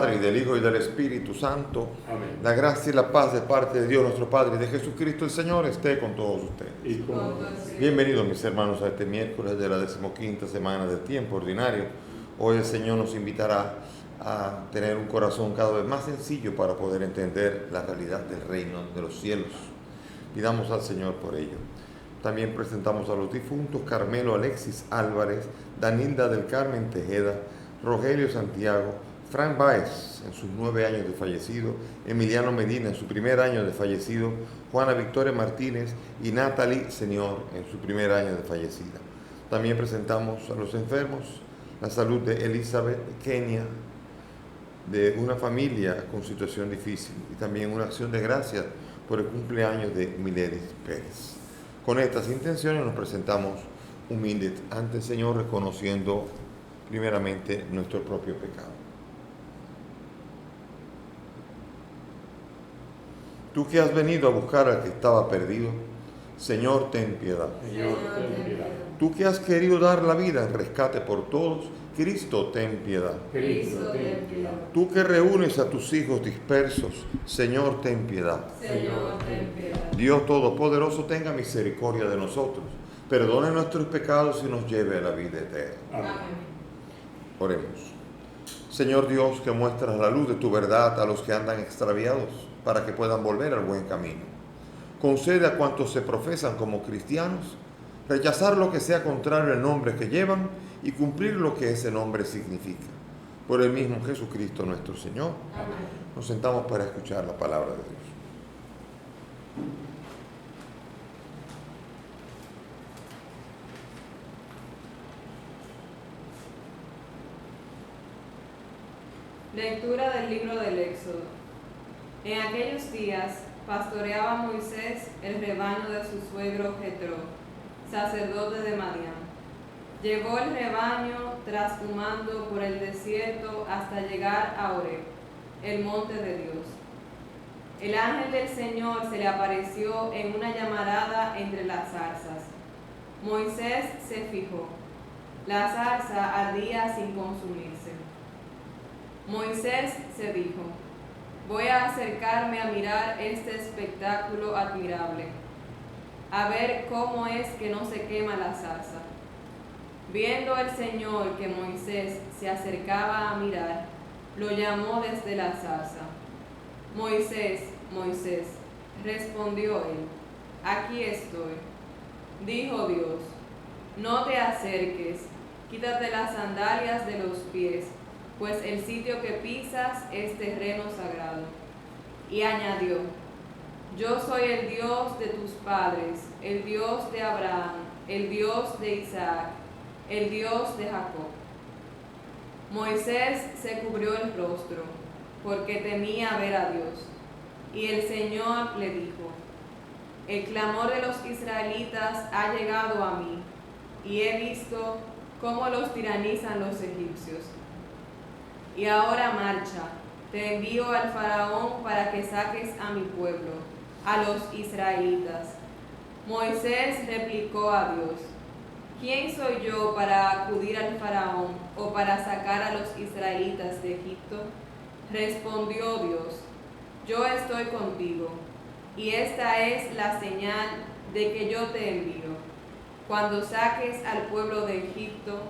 Padre, y del Hijo, y del Espíritu Santo. Amén. La gracia y la paz de parte de Dios nuestro Padre y de Jesucristo el Señor esté con todos ustedes. Y con Bienvenidos mis hermanos a este miércoles de la 15ª semana del tiempo ordinario. Hoy el Señor nos invitará a tener un corazón cada vez más sencillo para poder entender la realidad del reino de los cielos. Pidamos al Señor por ello. También presentamos a los difuntos Carmelo Alexis Álvarez, Danilda del Carmen Tejeda, Rogelio Santiago, Frank Báez en sus 9 años de fallecido, Emiliano Medina en su primer año de fallecido, Juana Victoria Martínez y Natalie Señor en su primer año de fallecida. También presentamos a los enfermos, la salud de Elizabeth Kenia, de una familia con situación difícil, y también una acción de gracias por el cumpleaños de Miledis Pérez. Con estas intenciones nos presentamos humildes ante el Señor, reconociendo primeramente nuestro propio pecado. Tú que has venido a buscar al que estaba perdido, Señor, ten piedad. Señor, ten piedad. Tú que has querido dar la vida en rescate por todos, Cristo, ten piedad. Cristo, ten piedad. Tú que reúnes a tus hijos dispersos, Señor, ten piedad. Señor, ten piedad. Dios Todopoderoso, tenga misericordia de nosotros, perdone nuestros pecados y nos lleve a la vida eterna. Amén. Oremos. Señor Dios, que muestras la luz de tu verdad a los que andan extraviados, para que puedan volver al buen camino. Concede a cuantos se profesan como cristianos rechazar lo que sea contrario al nombre que llevan y cumplir lo que ese nombre significa. Por el mismo Jesucristo nuestro Señor. Amén. Nos sentamos para escuchar la palabra de Dios. Lectura del libro del Éxodo. En aquellos días pastoreaba Moisés el rebaño de su suegro Jetro, sacerdote de Madián. Llevó el rebaño trashumando por el desierto hasta llegar a Horeb, el monte de Dios. El ángel del Señor se le apareció en una llamarada entre las zarzas. Moisés se fijó. La zarza ardía sin consumirse. Moisés se dijo: voy a acercarme a mirar este espectáculo admirable, a ver cómo es que no se quema la zarza. Viendo el Señor que Moisés se acercaba a mirar, lo llamó desde la zarza. Moisés, Moisés, respondió él, aquí estoy. Dijo Dios, no te acerques, quítate las sandalias de los pies, pues el sitio que pisas es terreno sagrado. Y añadió, yo soy el Dios de tus padres, el Dios de Abraham, el Dios de Isaac, el Dios de Jacob. Moisés se cubrió el rostro, porque temía ver a Dios. Y el Señor le dijo, el clamor de los israelitas ha llegado a mí, y he visto cómo los tiranizan los egipcios. Y ahora marcha, te envío al faraón para que saques a mi pueblo, a los israelitas. Moisés replicó a Dios, ¿quién soy yo para acudir al faraón o para sacar a los israelitas de Egipto? Respondió Dios, yo estoy contigo, y esta es la señal de que yo te envío. Cuando saques al pueblo de Egipto,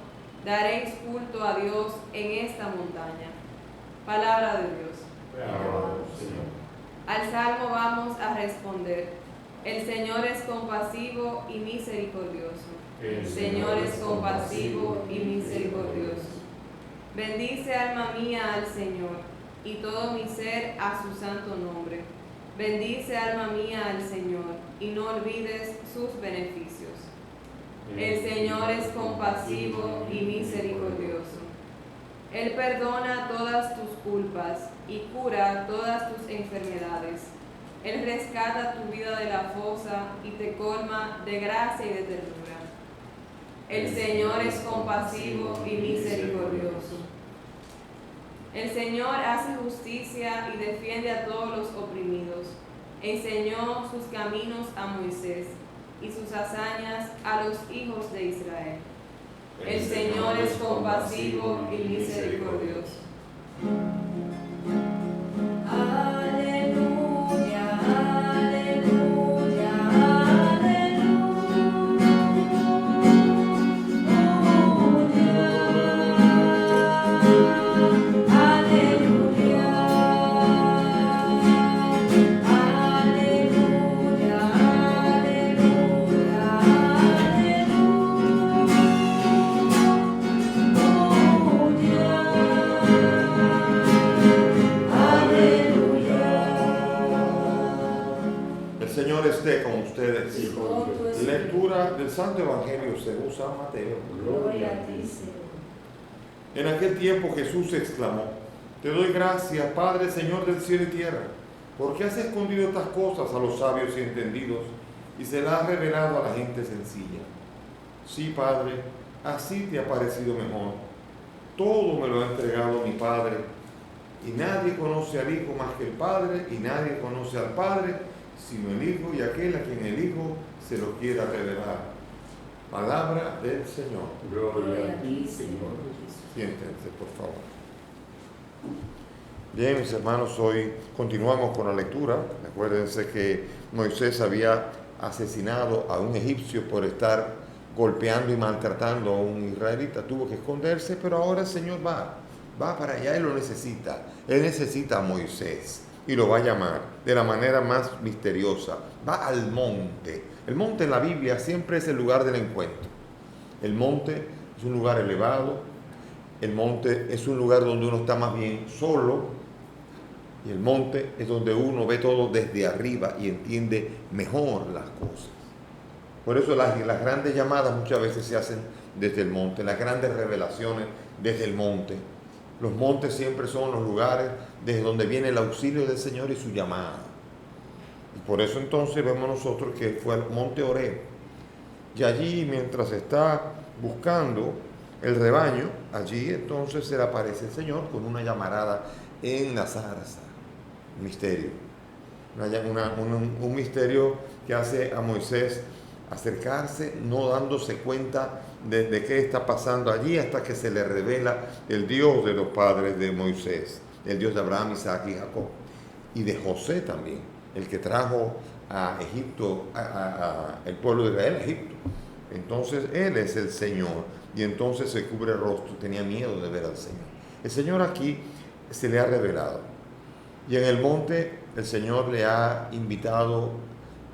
daréis culto a Dios en esta montaña. Palabra de Dios. Alabado, Señor. Al salmo vamos a responder. El Señor es compasivo y misericordioso. El Señor es compasivo y misericordioso. Bendice alma mía al Señor, y todo mi ser a su santo nombre. Bendice alma mía al Señor, y no olvides sus beneficios. El Señor es compasivo y misericordioso. Él perdona todas tus culpas y cura todas tus enfermedades. Él rescata tu vida de la fosa y te colma de gracia y de ternura. El Señor es compasivo y misericordioso. El Señor hace justicia y defiende a todos los oprimidos. Enseñó sus caminos a Moisés y sus hazañas a los hijos de Israel. El Señor es compasivo y misericordioso. Señor esté con ustedes. Y con tu espíritu. Lectura del Santo Evangelio según San Mateo. Gloria a ti, Señor. En aquel tiempo Jesús exclamó: Te doy gracias, Padre, Señor del cielo y tierra, porque has escondido estas cosas a los sabios y entendidos y se las has revelado a la gente sencilla. Sí, Padre, así te ha parecido mejor. Todo me lo ha entregado mi Padre, y nadie conoce al Hijo más que el Padre, y nadie conoce al Padre sino el Hijo y aquel a quien el Hijo se lo quiera revelar. Palabra del Señor. Gloria a ti, Señor. Siéntense, por favor. Bien, mis hermanos, hoy continuamos con la lectura. Acuérdense que Moisés había asesinado a un egipcio por estar golpeando y maltratando a un israelita. Tuvo que esconderse, pero ahora el Señor va para allá. Él lo necesita. Él necesita a Moisés y lo va a llamar de la manera más misteriosa. Va al monte. El monte en la Biblia siempre es el lugar del encuentro. El monte es un lugar elevado. El monte es un lugar donde uno está más bien solo. Y el monte es donde uno ve todo desde arriba y entiende mejor las cosas. Por eso las grandes llamadas muchas veces se hacen desde el monte, las grandes revelaciones desde el monte. Los montes siempre son los lugares desde donde viene el auxilio del Señor y su llamada. Y por eso entonces vemos nosotros que fue al monte Horeb. Y allí, mientras está buscando el rebaño, allí entonces se le aparece el Señor con una llamarada en la zarza. Misterio. Un misterio que hace a Moisés acercarse, no dándose cuenta de qué está pasando allí, hasta que se le revela el Dios de los padres de Moisés, el Dios de Abraham, Isaac y Jacob, y de José también, el que trajo a Egipto, el pueblo de Israel a Egipto. Entonces Él es el Señor, y entonces se cubre el rostro, tenía miedo de ver al Señor. El Señor aquí se le ha revelado, y en el monte el Señor le ha invitado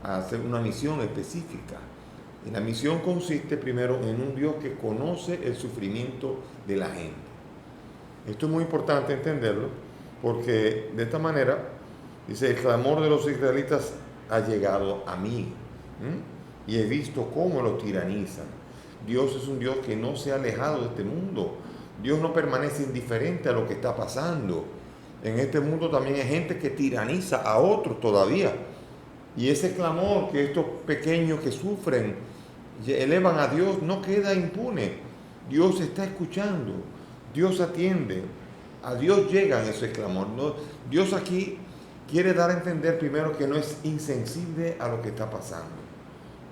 a hacer una misión específica. Y la misión consiste primero en un Dios que conoce el sufrimiento de la gente. Esto es muy importante entenderlo, porque de esta manera, dice, el clamor de los israelitas ha llegado a mí, y he visto cómo lo tiranizan. Dios es un Dios que no se ha alejado de este mundo. Dios no permanece indiferente a lo que está pasando. En este mundo también hay gente que tiraniza a otros todavía. Y ese clamor que estos pequeños que sufren elevan a Dios no queda impune. Dios está escuchando, Dios atiende, a Dios llegan ese clamor. ¿No? Dios aquí quiere dar a entender primero que no es insensible a lo que está pasando.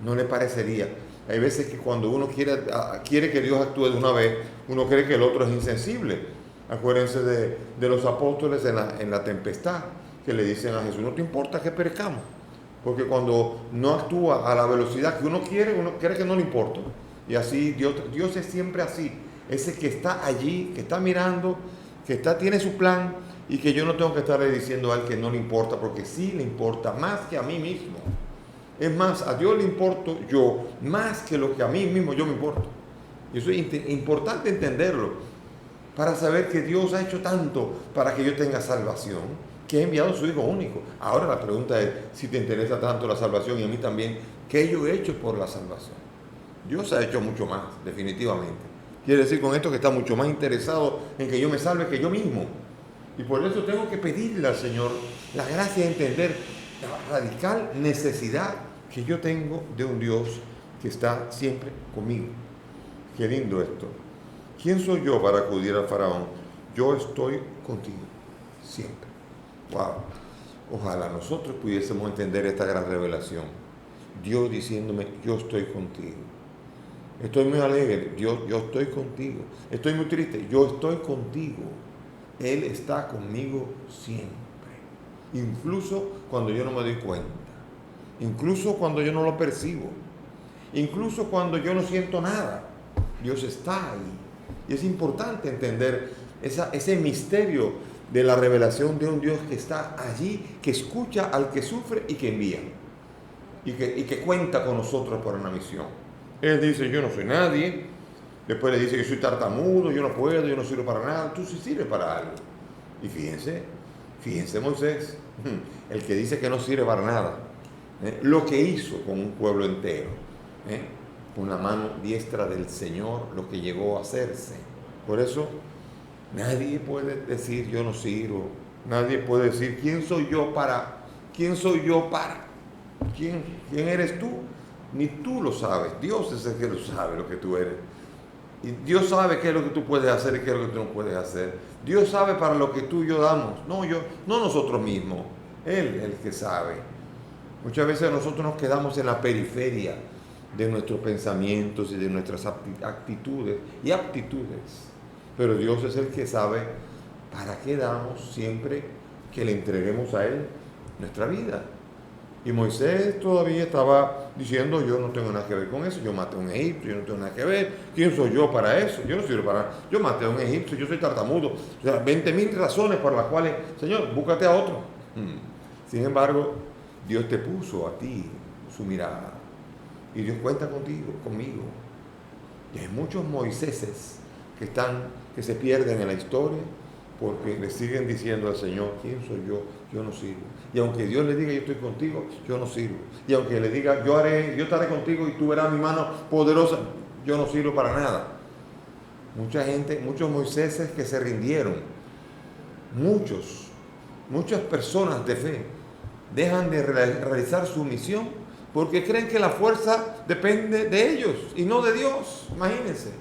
No le parecería. Hay veces que cuando uno quiere que Dios actúe de una vez, uno cree que el otro es insensible. Acuérdense de los apóstoles en la tempestad, que le dicen a Jesús: no te importa que perezcamos. Porque cuando no actúa a la velocidad que uno cree que no le importa. Y así Dios es siempre así. Ese que está allí, que está mirando, tiene su plan, y que yo no tengo que estarle diciendo a él que no le importa, porque sí le importa más que a mí mismo. Es más, a Dios le importo yo más que lo que a mí mismo yo me importo. Y eso es importante entenderlo, para saber que Dios ha hecho tanto para que yo tenga salvación, que ha enviado a su Hijo único. Ahora la pregunta es, si te interesa tanto la salvación y a mí también, ¿qué yo he hecho por la salvación? Dios ha hecho mucho más, definitivamente. Quiere decir con esto que está mucho más interesado en que yo me salve que yo mismo. Y por eso tengo que pedirle al Señor la gracia de entender la radical necesidad que yo tengo de un Dios que está siempre conmigo. Qué lindo esto. ¿Quién soy yo para acudir al faraón? Yo estoy contigo, siempre. Wow. Ojalá nosotros pudiésemos entender esta gran revelación. Dios diciéndome: yo estoy contigo. Estoy muy alegre, yo estoy contigo. Estoy muy triste, yo estoy contigo. Él está conmigo siempre. Incluso cuando yo no me doy cuenta. Incluso cuando yo no lo percibo. Incluso cuando yo no siento nada. Dios está ahí. Y es importante entender ese misterio de la revelación de un Dios que está allí, que escucha al que sufre y que envía. Y que cuenta con nosotros para una misión. Él dice: yo no soy nadie. Después le dice: yo soy tartamudo, yo no puedo, yo no sirvo para nada. Tú sí sirves para algo. Y fíjense Moisés, el que dice que no sirve para nada. lo que hizo con un pueblo entero, con la mano diestra del Señor, lo que llegó a hacerse. Por eso nadie puede decir yo no sirvo, nadie puede decir quién soy yo para, quién eres tú, ni tú lo sabes, Dios es el que lo sabe lo que tú eres. Y Dios sabe qué es lo que tú puedes hacer y qué es lo que tú no puedes hacer. Dios sabe para lo que tú y yo damos, no nosotros mismos, Él es el que sabe. Muchas veces nosotros nos quedamos en la periferia de nuestros pensamientos y de nuestras actitudes y aptitudes. Pero Dios es el que sabe para qué damos siempre que le entreguemos a Él nuestra vida. Y Moisés todavía estaba diciendo, yo no tengo nada que ver con eso, yo maté a un egipcio, yo no tengo nada que ver, ¿quién soy yo para eso? Yo no sirvo para nada, yo maté a un egipcio, yo soy tartamudo. O sea, 20,000 razones por las cuales, Señor, búscate a otro. Sin embargo, Dios te puso a ti su mirada. Y Dios cuenta conmigo. Y hay muchos Moiséses que se pierden en la historia porque le siguen diciendo al Señor, ¿quién soy yo? Yo no sirvo. Y aunque Dios le diga, yo estoy contigo, yo no sirvo. Y aunque le diga, yo estaré contigo y tú verás mi mano poderosa, yo no sirvo para nada. Muchos Moiséses que se rindieron, muchas personas de fe dejan de realizar su misión porque creen que la fuerza depende de ellos y no de Dios. Imagínense,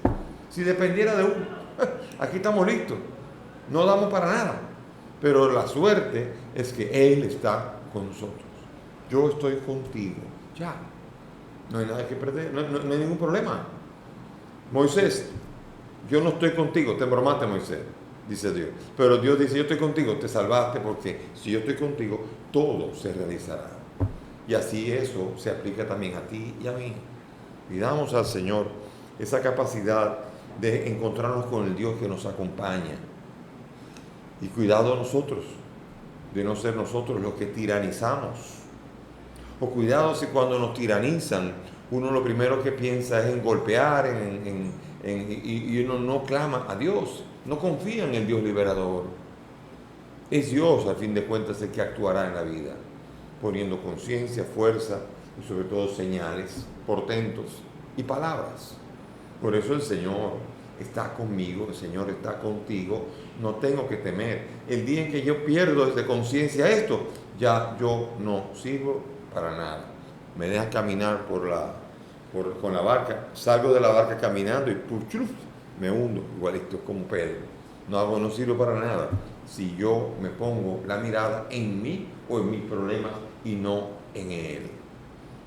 si dependiera de uno, aquí estamos listos, no damos para nada. Pero la suerte es que Él está con nosotros. Yo estoy contigo, ya. No hay nada que perder, no hay ningún problema. Moisés, yo no estoy contigo, te embromaste, Moisés, dice Dios. Pero Dios dice, yo estoy contigo, te salvaste, porque si yo estoy contigo, todo se realizará. Y así eso se aplica también a ti y a mí. Pidamos al Señor esa capacidad de encontrarnos con el Dios que nos acompaña. Y cuidado a nosotros, de no ser nosotros los que tiranizamos. O cuidado si cuando nos tiranizan, uno lo primero que piensa es en golpear, y uno no clama a Dios, no confía en el Dios liberador. Es Dios, al fin de cuentas, el que actuará en la vida, poniendo conciencia, fuerza y sobre todo señales, portentos y palabras. Por eso el Señor está conmigo, el Señor está contigo, no tengo que temer. El día en que yo pierdo desde conciencia esto, ya yo no sirvo para nada. Me deja caminar con la barca, salgo de la barca caminando y me hundo, igualito como Pedro. No sirvo para nada si yo me pongo la mirada en mí o en mis problemas y no en Él.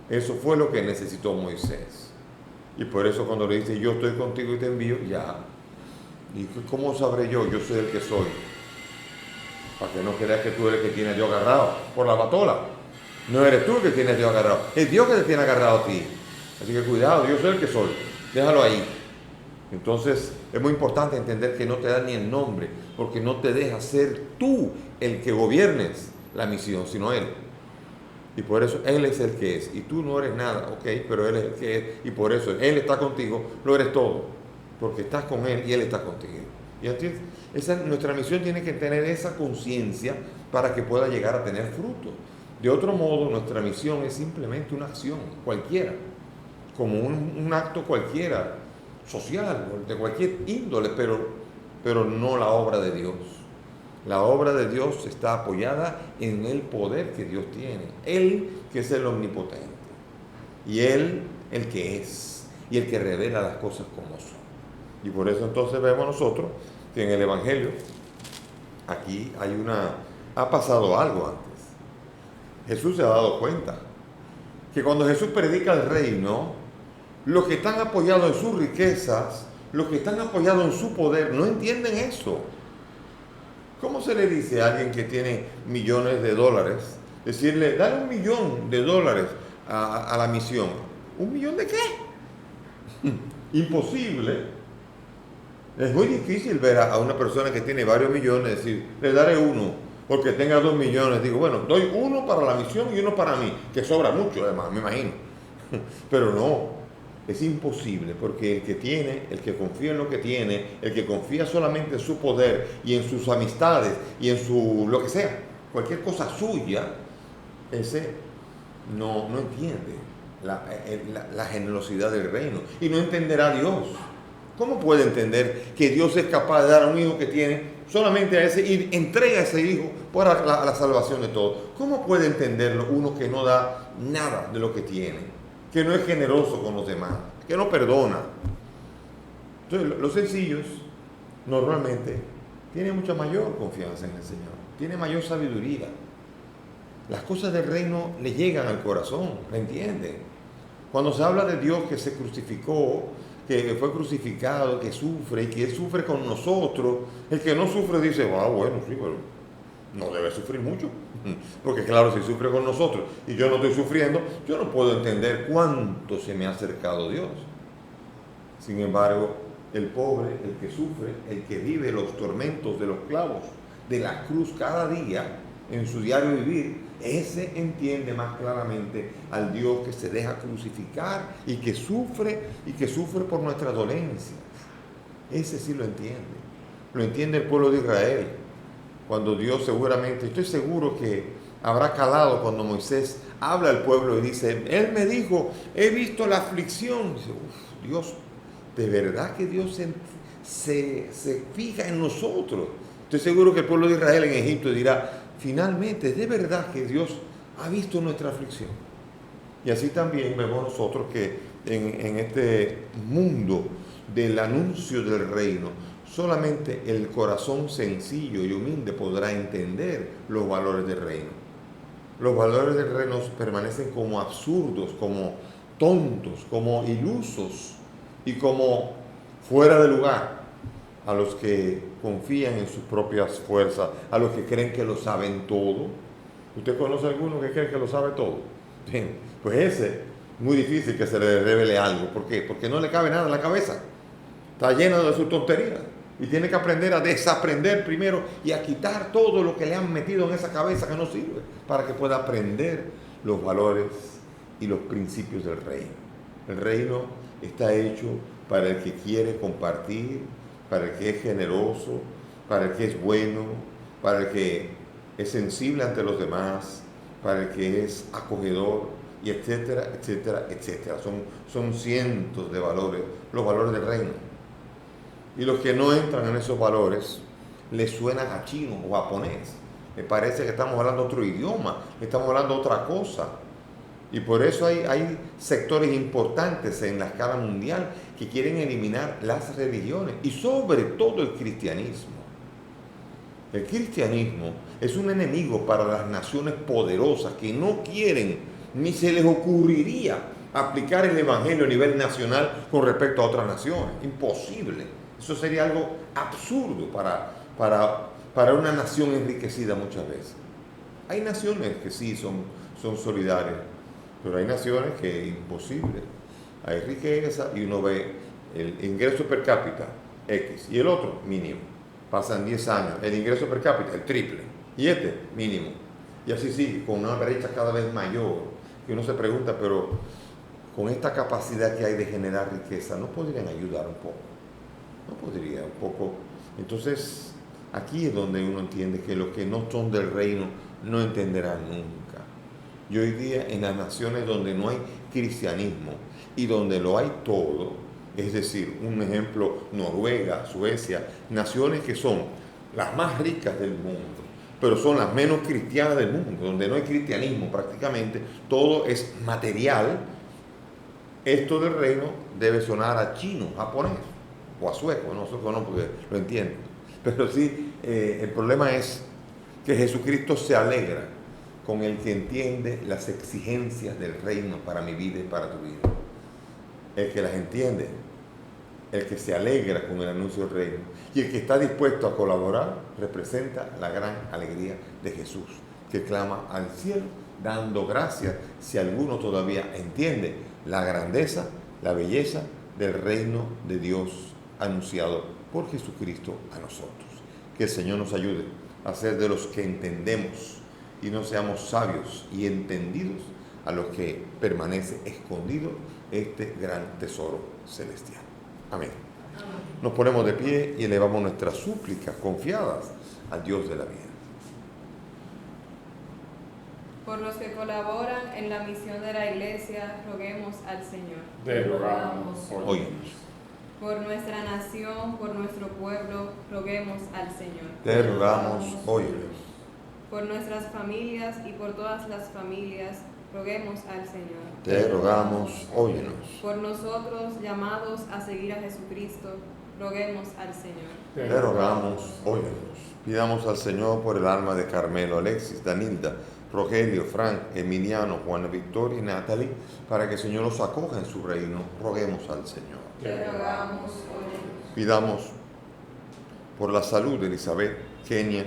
Eso fue lo que necesitó Moisés. Y por eso cuando le dice, yo estoy contigo y te envío, ya. ¿Y cómo sabré yo? Yo soy el que soy. Para que no creas que tú eres el que tiene a Dios agarrado por la batola. No eres tú el que tiene a Dios agarrado. Es Dios que te tiene agarrado a ti. Así que cuidado, yo soy el que soy. Déjalo ahí. Entonces es muy importante entender que no te da ni el nombre, porque no te deja ser tú el que gobiernes la misión, sino Él. Y por eso Él es el que es. Y tú no eres nada, ok, pero Él es el que es. Y por eso Él está contigo, lo eres todo. Porque estás con Él y Él está contigo. Y entonces, nuestra misión tiene que tener esa conciencia para que pueda llegar a tener fruto. De otro modo, nuestra misión es simplemente una acción cualquiera, como un acto cualquiera, social, de cualquier índole, pero no la obra de Dios. La obra de Dios está apoyada en el poder que Dios tiene. Él que es el omnipotente. Y Él el que es. Y el que revela las cosas como son. Y por eso entonces vemos nosotros que en el Evangelio, aquí ha pasado algo antes. Jesús se ha dado cuenta que cuando Jesús predica el reino, los que están apoyados en sus riquezas, los que están apoyados en su poder, no entienden eso. ¿Cómo se le dice a alguien que tiene millones de dólares? Decirle, dale $1 millón a la misión. ¿1 millón de qué? Imposible. Es muy difícil ver a una persona que tiene varios millones decir, le daré 1, porque tenga 2 millones. Digo, bueno, doy 1 para la misión y 1 para mí, que sobra mucho además, me imagino. Pero no. Es imposible, porque el que tiene, el que confía en lo que tiene, el que confía solamente en su poder y en sus amistades y en su lo que sea, cualquier cosa suya, ese no entiende la generosidad del reino y no entenderá a Dios. ¿Cómo puede entender que Dios es capaz de dar a un hijo que tiene solamente a ese y entrega a ese hijo para la salvación de todos? ¿Cómo puede entenderlo uno que no da nada de lo que tiene, que no es generoso con los demás, que no perdona? Entonces, los sencillos normalmente tienen mucha mayor confianza en el Señor, tienen mayor sabiduría. Las cosas del reino le llegan al corazón, ¿la entienden? Cuando se habla de Dios que se crucificó, que fue crucificado, que sufre y que Él sufre con nosotros, el que no sufre dice, bueno, sí, pero no debe sufrir mucho. Porque claro, si sufre con nosotros y yo no estoy sufriendo, yo no puedo entender cuánto se me ha acercado Dios. Sin embargo, el pobre, el que sufre, el que vive los tormentos de los clavos, de la cruz cada día, en su diario vivir, ese entiende más claramente al Dios que se deja crucificar y que sufre por nuestras dolencias. Ese sí lo entiende. Lo entiende el pueblo de Israel. Cuando Dios seguramente, estoy seguro que habrá calado cuando Moisés habla al pueblo y dice, Él me dijo, he visto la aflicción. Dice, Dios, de verdad que Dios se fija en nosotros. Estoy seguro que el pueblo de Israel en Egipto dirá, finalmente, de verdad que Dios ha visto nuestra aflicción. Y así también vemos nosotros que en este mundo del anuncio del reino, solamente el corazón sencillo y humilde podrá entender los valores del reino. Los valores del reino permanecen como absurdos, como tontos, como ilusos y como fuera de lugar a los que confían en sus propias fuerzas, a los que creen que lo saben todo. ¿Usted conoce a alguno que cree que lo sabe todo? Bien, pues ese, muy difícil que se le revele algo. ¿Por qué? Porque no le cabe nada en la cabeza. Está lleno de sus tonterías. Y tiene que aprender a desaprender primero y a quitar todo lo que le han metido en esa cabeza que no sirve, para que pueda aprender los valores y los principios del reino. El reino está hecho para el que quiere compartir, para el que es generoso, para el que es bueno, para el que es sensible ante los demás, para el que es acogedor, y etcétera, etcétera, etcétera. Son cientos de valores, los valores del reino. Y los que no entran en esos valores les suenan a chino o japonés. Me parece que estamos hablando otro idioma, estamos hablando otra cosa. Y por eso hay sectores importantes en la escala mundial que quieren eliminar las religiones y sobre todo el cristianismo. El cristianismo es un enemigo para las naciones poderosas que no quieren ni se les ocurriría aplicar el evangelio a nivel nacional con respecto a otras naciones. Imposible. Eso sería algo absurdo para una nación enriquecida muchas veces. Hay naciones que sí son solidarias, pero hay naciones que es imposible. Hay riqueza y uno ve el ingreso per cápita X y el otro mínimo. Pasan 10 años, el ingreso per cápita el triple y este mínimo. Y así sigue, con una brecha cada vez mayor. Y uno se pregunta, pero con esta capacidad que hay de generar riqueza, ¿no podrían ayudar un poco? No podría un poco. Entonces, aquí es donde uno entiende que los que no son del reino no entenderán nunca. Y hoy día en las naciones donde no hay cristianismo y donde lo hay todo, es decir, un ejemplo, Noruega, Suecia, naciones que son las más ricas del mundo, pero son las menos cristianas del mundo, donde no hay cristianismo prácticamente, todo es material. Esto del reino debe sonar a chino, japonés o a sueco, no porque lo entiendo. Pero sí, el problema es que Jesucristo se alegra con el que entiende las exigencias del reino para mi vida y para tu vida. El que las entiende, el que se alegra con el anuncio del reino y el que está dispuesto a colaborar, representa la gran alegría de Jesús, que clama al cielo dando gracias si alguno todavía entiende la grandeza, la belleza del reino de Dios anunciado por Jesucristo a nosotros. Que el Señor nos ayude a ser de los que entendemos y no seamos sabios y entendidos a los que permanece escondido este gran tesoro celestial. Amén. Nos ponemos de pie y elevamos nuestras súplicas confiadas al Dios de la vida. Por los que colaboran en la misión de la Iglesia, roguemos al Señor. Te rogamos, Óyenos. Por nuestra nación, por nuestro pueblo, roguemos al Señor. Te rogamos, óyenos. Por nuestras familias y por todas las familias, roguemos al Señor. Te rogamos, óyenos. Por nosotros, llamados a seguir a Jesucristo, roguemos al Señor. Te rogamos, óyenos. Pidamos al Señor por el alma de Carmelo, Alexis, Danilda, Rogelio, Frank, Emiliano, Juana Victoria y Natalie, para que el Señor los acoja en su reino. Roguemos al Señor. Te rogamos, óyenos. Pidamos por la salud de Elizabeth, Kenia,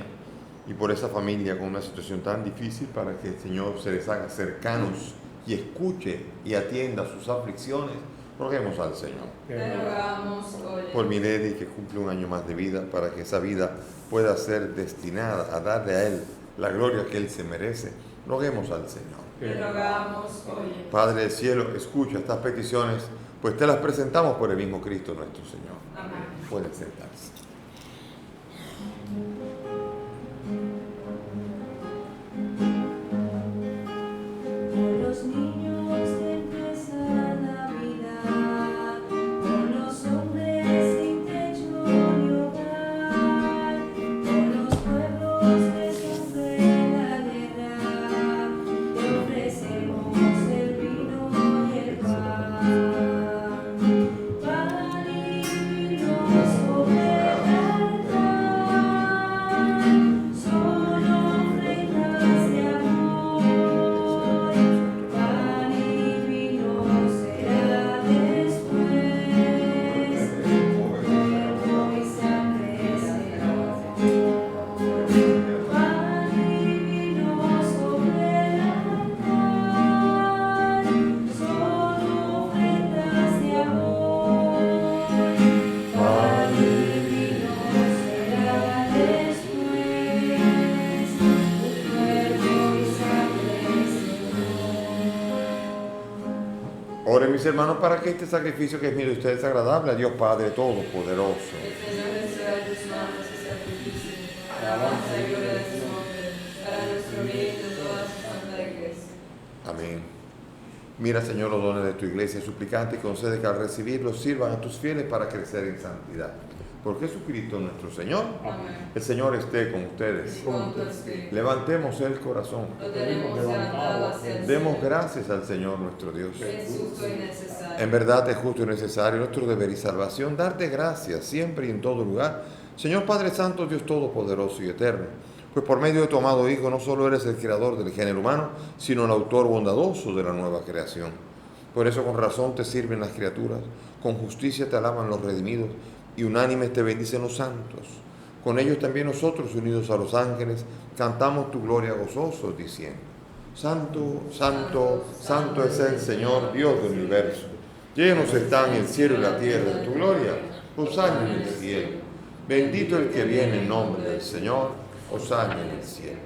y por esa familia con una situación tan difícil, para que el Señor se les haga cercanos y escuche y atienda sus aflicciones. Roguemos al Señor. Te rogamos, óyenos. Por Milady, que cumple un año más de vida, para que esa vida pueda ser destinada a darle a Él la gloria que Él se merece. Roguemos al Señor. Te rogamos, óyenos. Padre del cielo, escucha estas peticiones, pues te las presentamos por el mismo Cristo nuestro Señor. Amén. Pueden sentarse. Por los niños que empiezan la vida, por los hombres sin techo ni hogar, por los pueblos que sufren la guerra, te ofrecemos el vino y el pan. Pan y vino sobre el altar, son ofrendas de amor. Pan y vino será después, cuerpo y sangre Señor. Pan y vino sobre el altar, son ofrendas de amor. Pan y vino será después, cuerpo y sangre Señor. Oren, mis hermanos, para que este sacrificio que es mío de ustedes es agradable a Dios Padre Todopoderoso. El Señor reciba de tus manos ese sacrificio, para alabanza y gloria de su nombre, para nuestro bien y de toda su santa Iglesia. Amén. Mira, Señor, los dones de tu iglesia suplicante y concede que al recibirlos sirvan a tus fieles para crecer en santidad. Por Jesucristo nuestro Señor. Amén. El Señor esté con ustedes. Con tu espíritu. Levantemos el corazón. Lo tenemos levantado hacia el Demos Señor. gracias al Señor nuestro Dios. Es justo y necesario. En verdad es justo y necesario, nuestro deber y salvación, darte gracias siempre y en todo lugar, Señor Padre Santo, Dios Todopoderoso y Eterno, pues por medio de tu amado Hijo no solo eres el creador del género humano, sino el autor bondadoso de la nueva creación. Por eso con razón te sirven las criaturas, con justicia te alaban los redimidos, y unánimes te bendicen los santos. Con ellos también nosotros, unidos a los ángeles, cantamos tu gloria gozosos, diciendo: Santo, santo, santo es el Señor, Dios del universo. Llenos están el cielo y la tierra de tu gloria. Hosana en el cielo. Bendito el que viene en nombre del Señor. Hosana en el cielo.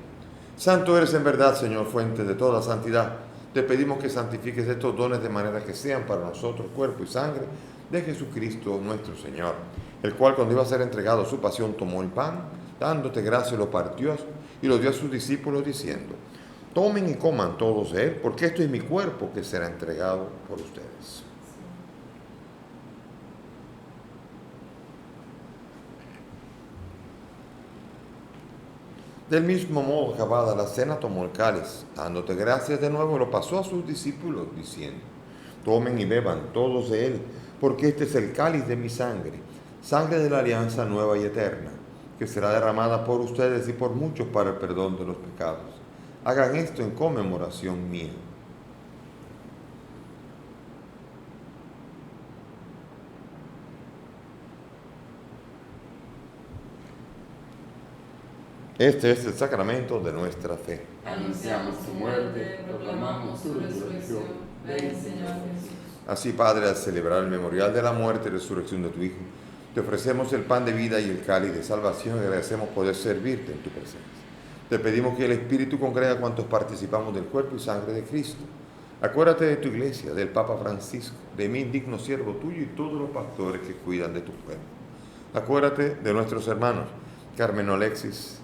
Santo eres en verdad, Señor, fuente de toda santidad. Te pedimos que santifiques estos dones de manera que sean para nosotros cuerpo y sangre de Jesucristo nuestro Señor, el cual cuando iba a ser entregado a su pasión tomó el pan, dándote gracia lo partió y lo dio a sus discípulos diciendo: tomen y coman todos de él, porque esto es mi cuerpo que será entregado por ustedes. Del mismo modo, acabada la cena, tomó el cáliz, dándote gracias de nuevo, lo pasó a sus discípulos, diciendo: tomen y beban todos de él, porque este es el cáliz de mi sangre, sangre de la alianza nueva y eterna, que será derramada por ustedes y por muchos para el perdón de los pecados. Hagan esto en conmemoración mía. Este es el sacramento de nuestra fe. Anunciamos tu muerte, proclamamos tu resurrección. Ven, Señor Jesús. Así, Padre, al celebrar el memorial de la muerte y resurrección de tu Hijo, te ofrecemos el pan de vida y el cáliz de salvación y agradecemos poder servirte en tu presencia. Te pedimos que el Espíritu congrega a cuantos participamos del cuerpo y sangre de Cristo. Acuérdate de tu iglesia, del Papa Francisco, de mí, indigno siervo tuyo, y todos los pastores que cuidan de tu pueblo. Acuérdate de nuestros hermanos, Carmen Alexis,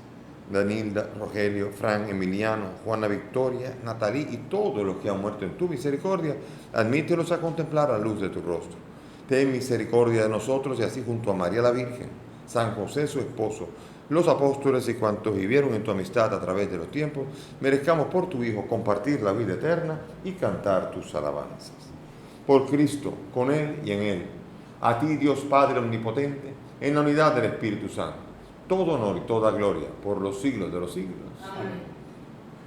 Danilda, Rogelio, Fran, Emiliano, Juana Victoria, Natalí y todos los que han muerto en tu misericordia, admítelos a contemplar la luz de tu rostro. Ten misericordia de nosotros y así junto a María la Virgen, San José su esposo, los apóstoles y cuantos vivieron en tu amistad a través de los tiempos, merezcamos por tu Hijo compartir la vida eterna y cantar tus alabanzas. Por Cristo, con Él y en Él, a ti Dios Padre Omnipotente, en la unidad del Espíritu Santo, todo honor y toda gloria por los siglos de los siglos. Amén.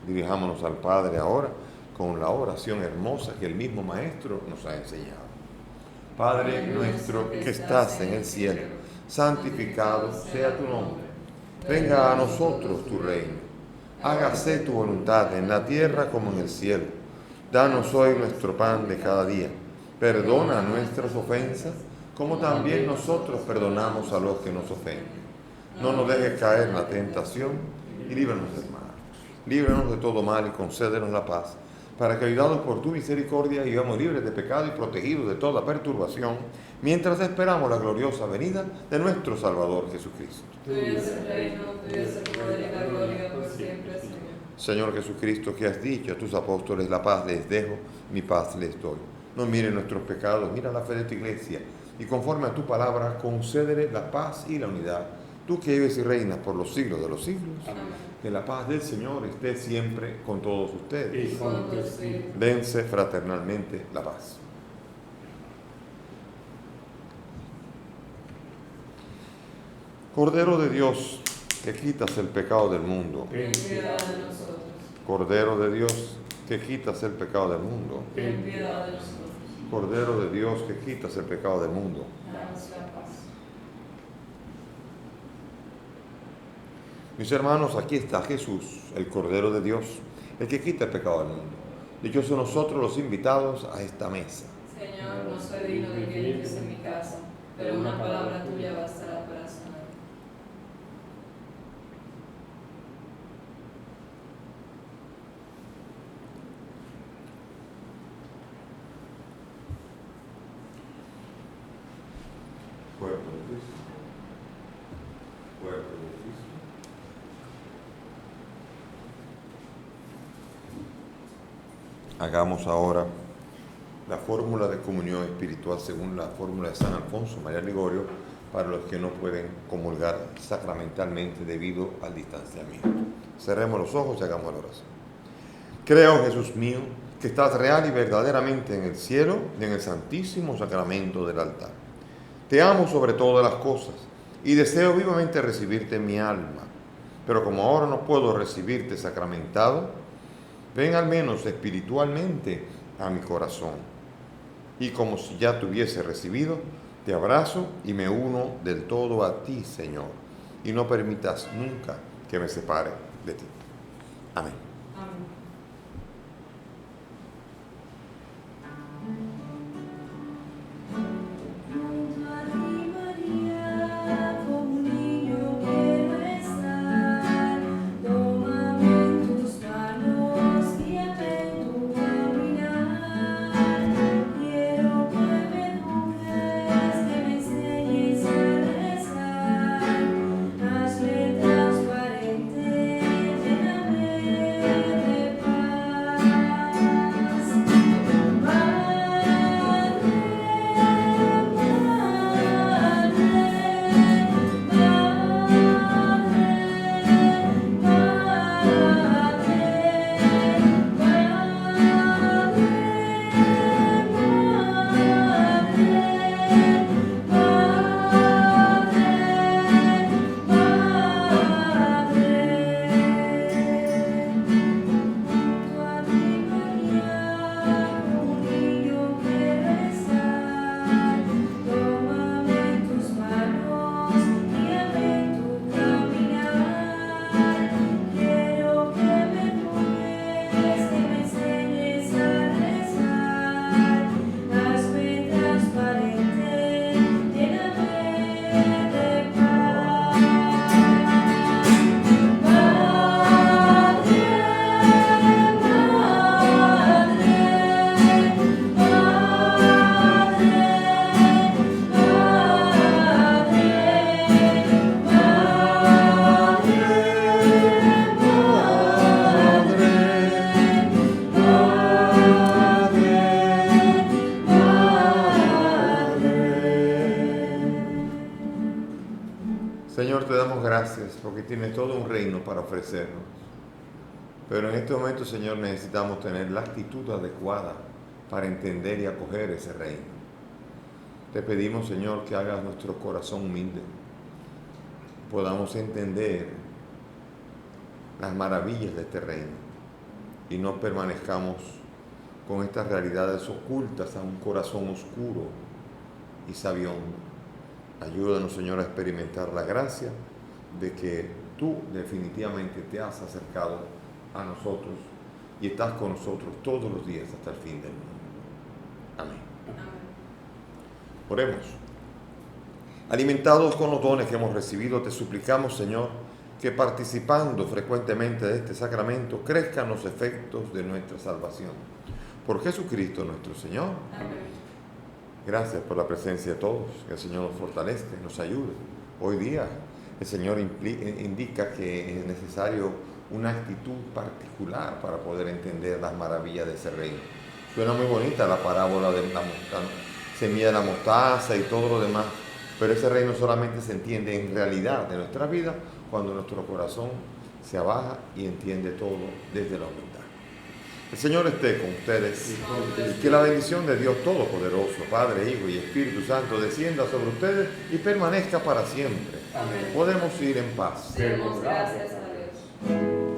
Dirijámonos al Padre ahora con la oración hermosa que el mismo Maestro nos ha enseñado. Padre nuestro que estás en el cielo, santificado sea tu nombre. Venga a nosotros tu reino. Hágase tu voluntad en la tierra como en el cielo. Danos hoy nuestro pan de cada día. Perdona nuestras ofensas, como también nosotros perdonamos a los que nos ofenden. No nos dejes caer en la tentación y líbranos del mal. Líbranos de todo mal y concédenos la paz, para que, ayudados por tu misericordia, vivamos libres de pecado y protegidos de toda perturbación, mientras esperamos la gloriosa venida de nuestro Salvador Jesucristo. Tuyo es el reino, tuyo es el poder y la gloria por siempre, Señor. Señor Jesucristo, que has dicho a tus apóstoles, la paz les dejo, mi paz les doy. No mires nuestros pecados, mira la fe de tu iglesia, y conforme a tu palabra, concédele la paz y la unidad. Tú que vives y reinas por los siglos de los siglos, Amén. que la paz del Señor esté siempre con todos ustedes. Y con tu espíritu. Dense fraternalmente la paz. Cordero de Dios, que quitas el pecado del mundo. Ten piedad de nosotros. Cordero de Dios, que quitas el pecado del mundo. Ten piedad de nosotros. Cordero de Dios, que quitas el pecado del mundo. Danos la paz. Mis hermanos, aquí está Jesús, el Cordero de Dios, el que quita el pecado del mundo. Dichosos nosotros los invitados a esta mesa. Señor, no soy digno de que entres en mi casa, pero una palabra tuya bastará para sanar. Cuerpo de Cristo. Cuerpo de Cristo. Hagamos ahora la fórmula de comunión espiritual según la fórmula de San Alfonso María Ligorio para los que no pueden comulgar sacramentalmente debido al distanciamiento. Cerremos los ojos y hagamos la oración. Creo, Jesús mío, que estás real y verdaderamente en el cielo y en el santísimo sacramento del altar. Te amo sobre todas las cosas y deseo vivamente recibirte en mi alma, pero como ahora no puedo recibirte sacramentado, ven al menos espiritualmente a mi corazón. Y como si ya te hubiese recibido, te abrazo y me uno del todo a ti, Señor, y no permitas nunca que me separe de ti. Amén. Amén. Junto a ti, María, como un niño quiero estar. Tómame en tus manos, guíame en tu caminar. Quiero que me eduques, que me enseñes a rezar. Hazme transparente, lléname Señor, te damos gracias porque tienes todo un reino para ofrecernos. Pero en este momento, Señor, necesitamos tener la actitud adecuada para entender y acoger ese reino. Te pedimos, Señor, que hagas nuestro corazón humilde, podamos entender las maravillas de este reino y no permanezcamos con estas realidades ocultas a un corazón oscuro y sabiondo. Ayúdanos, Señor, a experimentar la gracia de que tú definitivamente te has acercado a nosotros y estás con nosotros todos los días hasta el fin del mundo. Amén. Oremos. Alimentados con los dones que hemos recibido, te suplicamos, Señor, que participando frecuentemente de este sacramento crezcan los efectos de nuestra salvación. Por Jesucristo nuestro Señor. Amén. Gracias por la presencia de todos. Que el Señor nos fortalezca, nos ayude. Hoy día el Señor indica que es necesario una actitud particular para poder entender las maravillas de ese reino. Suena muy bonita la parábola de la semilla de la mostaza y todo lo demás, pero ese reino solamente se entiende en realidad de nuestra vida cuando nuestro corazón se abaja y entiende todo desde la humildad. El Señor esté con ustedes y que la bendición de Dios Todopoderoso, Padre, Hijo y Espíritu Santo descienda sobre ustedes y permanezca para siempre. Amén. Podemos ir en paz. Demos gracias a Dios.